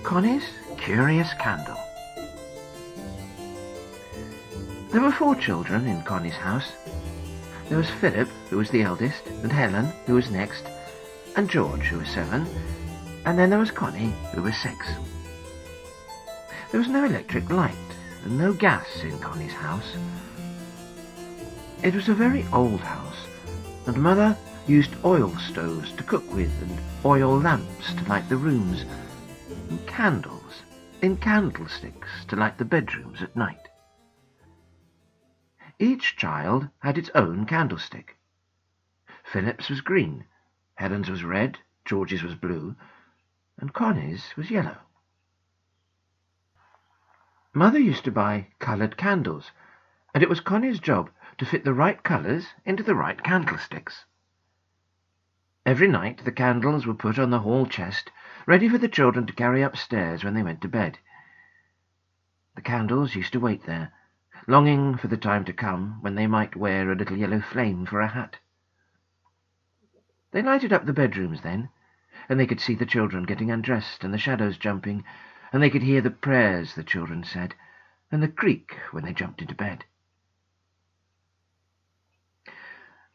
Connie's Curious Candle. There were 4 children in Connie's house. There was Philip, who was the eldest, and Helen, who was next, and George, who was 7, and then there was Connie, who was 6. There was no electric light and no gas in Connie's house. It was a very old house, and Mother used oil stoves to cook with and oil lamps to light the rooms, and candles in candlesticks to light the bedrooms at night. Each child had its own candlestick. Philip's was green, Helen's was red, George's was blue, and Connie's was yellow. Mother used to buy coloured candles, and it was Connie's job to fit the right colours into the right candlesticks. Every night the candles were put on the hall chest, ready for the children to carry upstairs when they went to bed. The candles used to wait there, longing for the time to come when they might wear a little yellow flame for a hat. They lighted up the bedrooms then, and they could see the children getting undressed and the shadows jumping, and they could hear the prayers the children said, and the creak when they jumped into bed.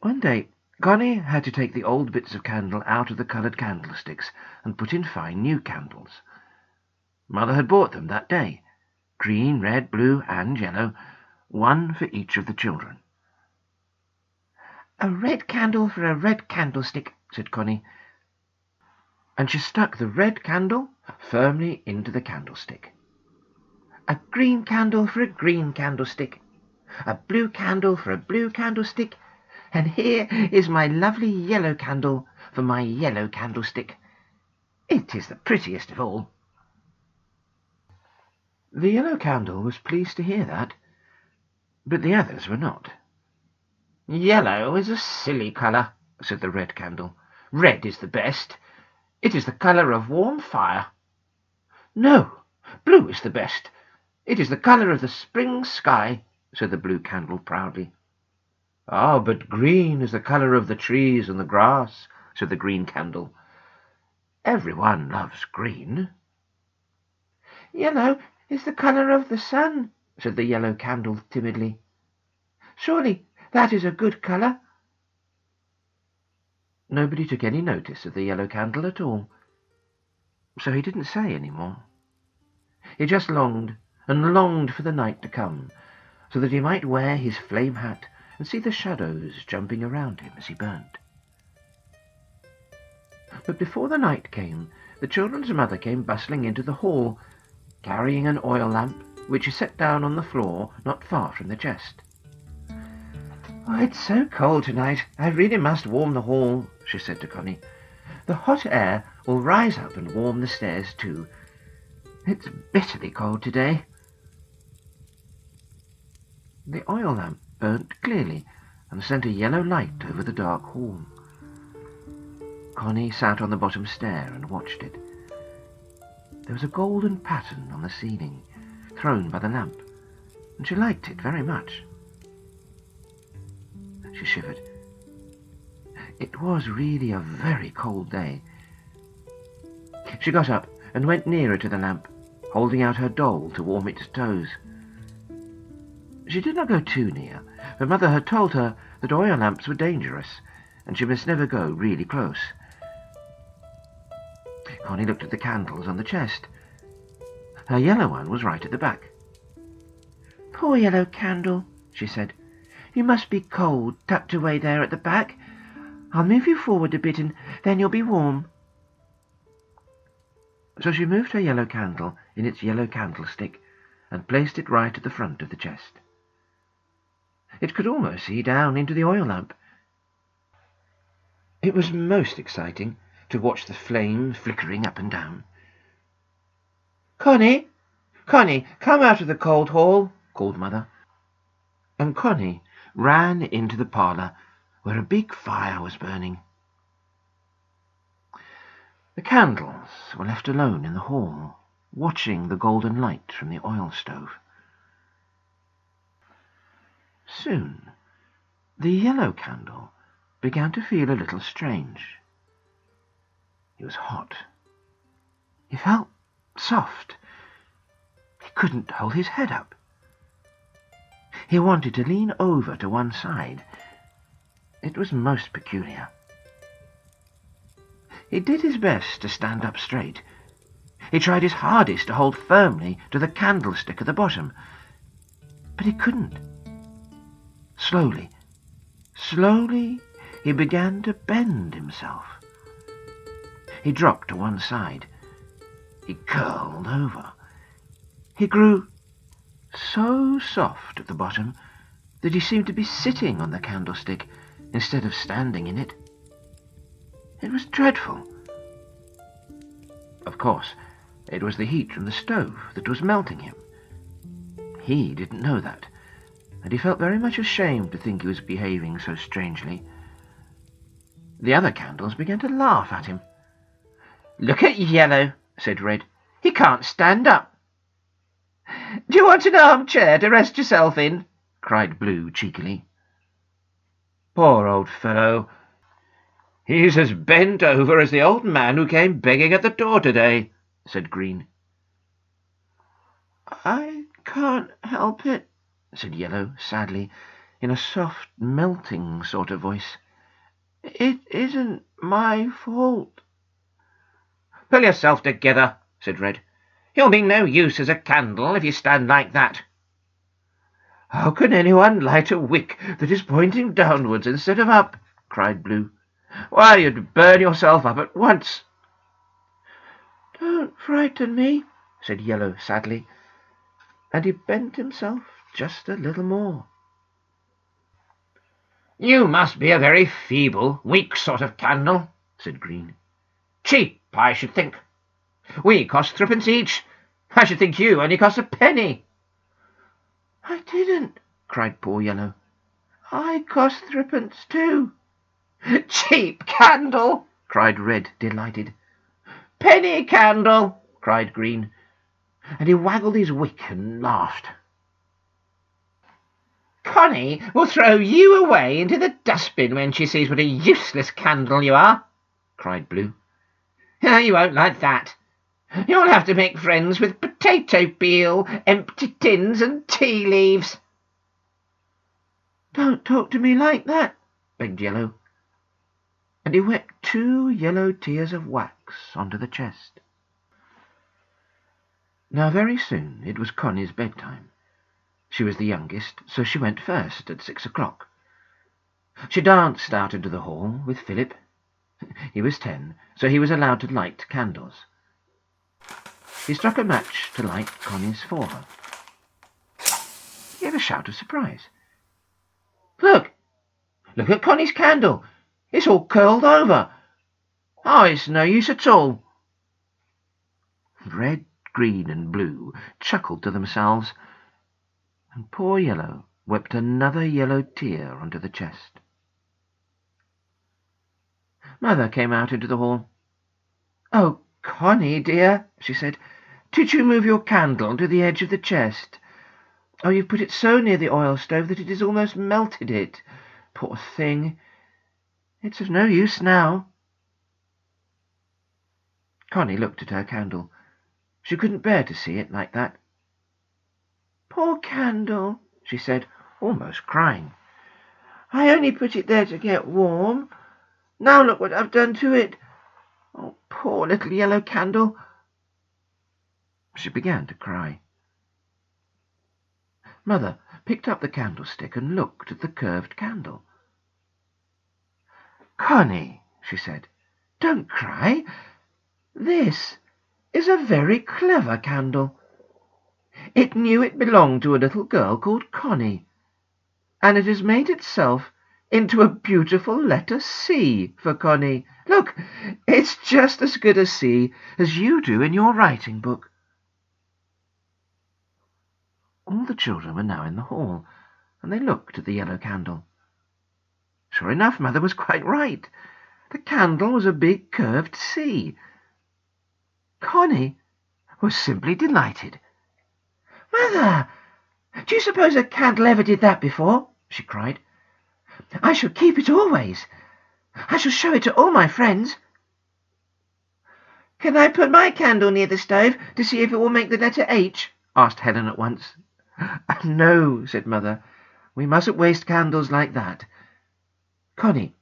One day Connie had to take the old bits of candle out of the coloured candlesticks and put in fine new candles. Mother had bought them that day, green, red, blue, and yellow, one for each of the children. "A red candle for a red candlestick," said Connie, and she stuck the red candle firmly into the candlestick. "A green candle for a green candlestick, a blue candle for a blue candlestick, and here is my lovely yellow candle for my yellow candlestick. It is the prettiest of all." The yellow candle was pleased to hear that, but the others were not. "Yellow is a silly colour," said the red candle. "Red is the best. It is the colour of warm fire." "No, blue is the best. It is the colour of the spring sky," said the blue candle proudly. "Ah, but green is the colour of the trees and the grass," said the green candle. "Everyone loves green." "Yellow is the colour of the sun," said the yellow candle timidly. "Surely that is a good colour." Nobody took any notice of the yellow candle at all, so he didn't say any more. He just longed and longed for the night to come, so that he might wear his flame hat and see the shadows jumping around him as he burned. But before the night came, the children's mother came bustling into the hall, carrying an oil lamp, which she set down on the floor not far from the chest. "Oh, it's so cold tonight, I really must warm the hall," she said to Connie. "The hot air will rise up and warm the stairs too. It's bitterly cold today." The oil lamp burnt clearly and sent a yellow light over the dark hall. Connie sat on the bottom stair and watched it. There was a golden pattern on the ceiling, thrown by the lamp, and she liked it very much. She shivered. It was really a very cold day. She got up and went nearer to the lamp, holding out her doll to warm its toes. She did not go too near, for Mother had told her that oil lamps were dangerous, and she must never go really close. Connie looked at the candles on the chest. Her yellow one was right at the back. "Poor yellow candle," she said. "You must be cold, tucked away there at the back. I'll move you forward a bit, and then you'll be warm." So she moved her yellow candle in its yellow candlestick and placed it right at the front of the chest. It could almost see down into the oil lamp. It was most exciting to watch the flame flickering up and down. "Connie, Connie, come out of the cold hall," called Mother. And Connie ran into the parlour, where a big fire was burning. The candles were left alone in the hall, watching the golden light from the oil stove. Soon the yellow candle began to feel a little strange. He was hot. He felt soft. He couldn't hold his head up. He wanted to lean over to one side. It was most peculiar. He did his best to stand up straight. He tried his hardest to hold firmly to the candlestick at the bottom, but he couldn't. Slowly, he began to bend himself. He dropped to one side. He curled over. He grew so soft at the bottom that he seemed to be sitting on the candlestick instead of standing in it. It was dreadful. Of course, it was the heat from the stove that was melting him. He didn't know that, and he felt very much ashamed to think he was behaving so strangely. The other candles began to laugh at him. "Look at Yellow," said Red. "He can't stand up." "Do you want an armchair to rest yourself in?" cried Blue cheekily. "Poor old fellow. He's as bent over as the old man who came begging at the door today," said Green. "I can't help it," said Yellow sadly, in a soft, melting sort of voice. "It isn't my fault." "Pull yourself together," said Red. "You'll be no use as a candle if you stand like that." "How can anyone light a wick that is pointing downwards instead of up?" cried Blue. "Why, you'd burn yourself up at once." "Don't frighten me," said Yellow sadly, and he bent himself just a little more. "You must be a very feeble, weak sort of candle," said Green. "Cheap, I should think. We cost 3d each. I should think you only cost a penny." "I didn't," cried poor Yellow. "I cost 3d too." "Cheap candle!" cried Red, delighted. "Penny candle!" cried Green, and he waggled his wick and laughed. "Connie will throw you away into the dustbin when she sees what a useless candle you are," cried Blue. "You won't like that. You'll have to make friends with potato peel, empty tins and tea leaves." "Don't talk to me like that," begged Yellow, and he wept 2 yellow tears of wax onto the chest. Now very soon it was Connie's bedtime. She was the youngest, so she went first at 6 o'clock. She danced out into the hall with Philip. He was 10, so he was allowed to light candles. He struck a match to light Connie's for her. He gave a shout of surprise. Look at Connie's candle! It's all curled over. Oh, it's no use at all." Red, Green and Blue chuckled to themselves, and poor Yellow wept another yellow tear onto the chest. Mother came out into the hall. "Oh, Connie, dear," she said, "did you move your candle to the edge of the chest? Oh, you've put it so near the oil stove that it has almost melted it. Poor thing. It's of no use now." Connie looked at her candle. She couldn't bear to see it like that. "Poor candle," she said, almost crying. "I only put it there to get warm. Now look what I've done to it. Oh, poor little yellow candle." She began to cry. Mother picked up the candlestick and looked at the curved candle. "Connie," she said, "don't cry. This is a very clever candle. It knew it belonged to a little girl called Connie, and it has made itself into a beautiful letter C for Connie. Look, it's just as good a C as you do in your writing book." All the children were now in the hall, and they looked at the yellow candle. Sure enough, Mother was quite right. The candle was a big curved C. Connie was simply delighted. "Mother, do you suppose a candle ever did that before?" she cried. "I shall keep it always. I shall show it to all my friends." "Can I put my candle near the stove to see if it will make the letter H?" asked Helen at once. "No," said Mother. "We mustn't waste candles like that. Connie,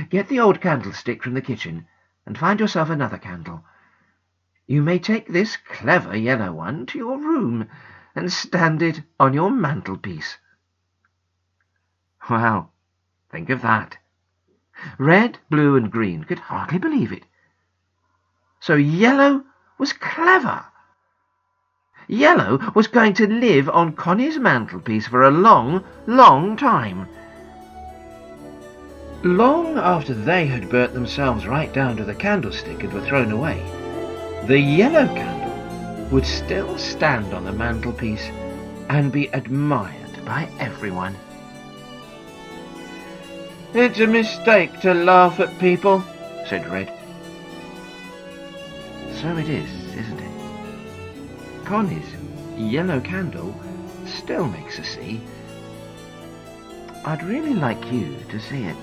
get the old candlestick from the kitchen and find yourself another candle. You may take this clever yellow one to your room and stand it on your mantelpiece." Well, think of that. Red, blue, and green could hardly believe it. So yellow was clever. Yellow was going to live on Connie's mantelpiece for a long, long time. Long after they had burnt themselves right down to the candlestick and were thrown away, the yellow candle would still stand on the mantelpiece and be admired by everyone. "It's a mistake to laugh at people," said Red. So it is, isn't it? Connie's yellow candle still makes a scene. I'd really like you to see it.